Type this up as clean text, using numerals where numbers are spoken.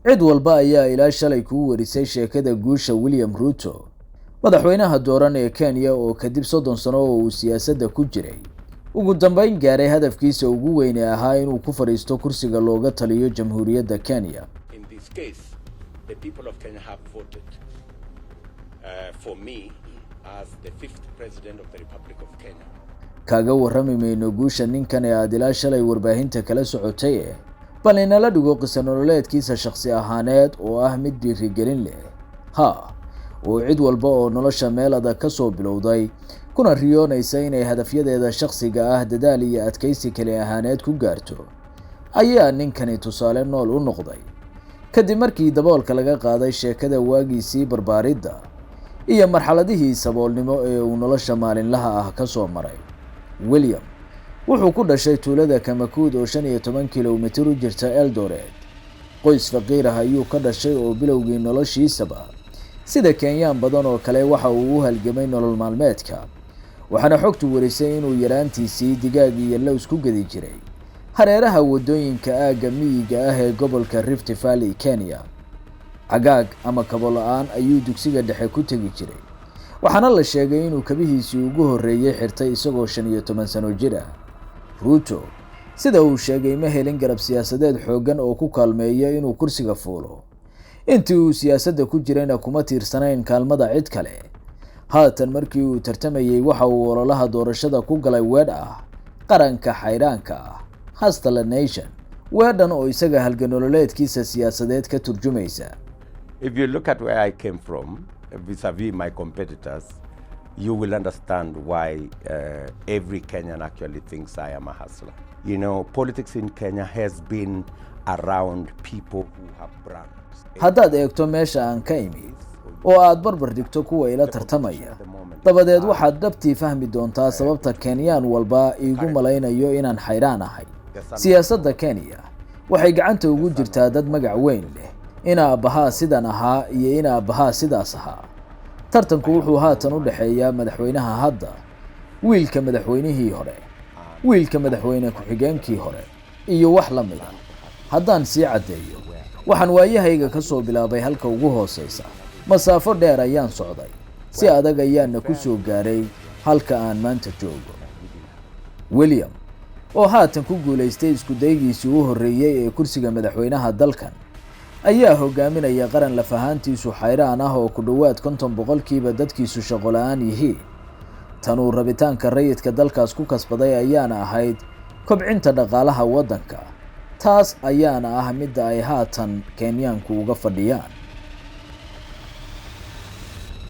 cid walba ayaa ilaa shalay ku warisay sheekada guusha William Ruto madaxweynaha dooran ee Kenya oo kadib 30 sano oo uu siyaasadda ku jiray ugu dambeyn gaaray hadafkiisa ugu weyn ee ahaa inuu ku fariisto kursiga looga taliyo jamhuuriyadda Kenya. In this case, the people of Kenya have voted for me as the 5th president of the Republic of Kenya. Kaga warrami mayno guusha ninkan ee aad ilaa shalay warbaahinta kala socotay bal inala dhigo qisa nololeedkiisa shakhsi ahaaneed oo ah mid dhiirigelin leh oo cid walba oo nolosha meel adag ka soo bilowday kuna riyoonaysa inay hadafyadeeda shakhsiga ah dadaal iyo adkaysi kale ahaaneed ku gaarto ayaa ninkani tusaale nool u noqday kadib markii daboolka laga qaaday sheekada waagiisii barbaaridda iyo marxaladihii saboolnimo ee uu nolosha maalinlaha ah ka soo maray. William wuxuu ku dhashay tuulada Kamakud oo 15 kiiloomitir u jirta Eldoret. Qoys faqiir ah ayuu ka dhashay oo bilowgii noloshiisaba sida Kenyaan badan oo kale waxa uu u halgamay nolol maalmeedka. waxaana xogtu warisay inuu yaraantiisii digaag iyo lows ku gadi jiray hareeraha wadooyinka aaga miyiga ah ee gobolka Rift Valley, Kenya. Cagaag ama kabo la'aan ayuu dugsiga dhexe ku tagi jiray, waxaana la sheegay inuu kabihiisii ugu horreeyay xirtay isagoo 15 sano jir ah. Ruto sida uu sheegay ma helin garab siyaasadeed xoogan oo ku kaalmeeya inuu kursiga fuulo. intii uu siyaasadda ku jirayna kuma tiirsanayn kaalmada cid kale. haatan markii uu tartamayay waxa uu ololaha doorashada ku galay weedh ah qaranka xayraanka ah, Hustler Nation, weedhan oo isaga halganololeedkiisa siyaasadeed ka turjumaysa. If you look at where I came from vis-a-vis my competitors, you will understand why every Kenyan actually thinks I am a hustler. You know, politics in Kenya has been around people who have brands. haddaad eegto meesha aan ka imi oo aad barbar dhigto kuwa ila tartamaya, dabadeed waxaad dhabtii fahmi doontaa sababta Kenyaan walba iigu malaynayo inaan xayraan ahay. siyaasadda Kenya waxay gacanta ugu jirtaa dad magac weyn leh, in aabaha sidan ahaa iyo in aabaha sidaas ahaa. tartanku wuxuu haatan u dhaxeeyaa madaxweynaha hadda, wiilka madaxweynihii hore, wiilka madaxweyne ku-xigeenkii hore iyo wax la mid ah. haddaan sii cadeeyo, waxaan waayahayga ka soo bilaabay halka ugu hooseysa. masaafo dheer ayaan socday, si adag ayaana ku soo gaaray halka aan maanta joogo. William oo haatan ku guuleystay isku daygiisii u horreeyay ee kursiga madaxweynaha dalkan ayaa hogaaminaya qaran la fahantiisu xayraan ah oo ku dhawaad 50% dadkiisu shaqo la'aan yihiin. tan uu rabitaanka rayidka dalkaas ku kasbaday ayaana ahayd kobcinta dhaqaalaha waddanka. taas ayaana ah midda ay haatan Kenyaanku uga fadhiyaan.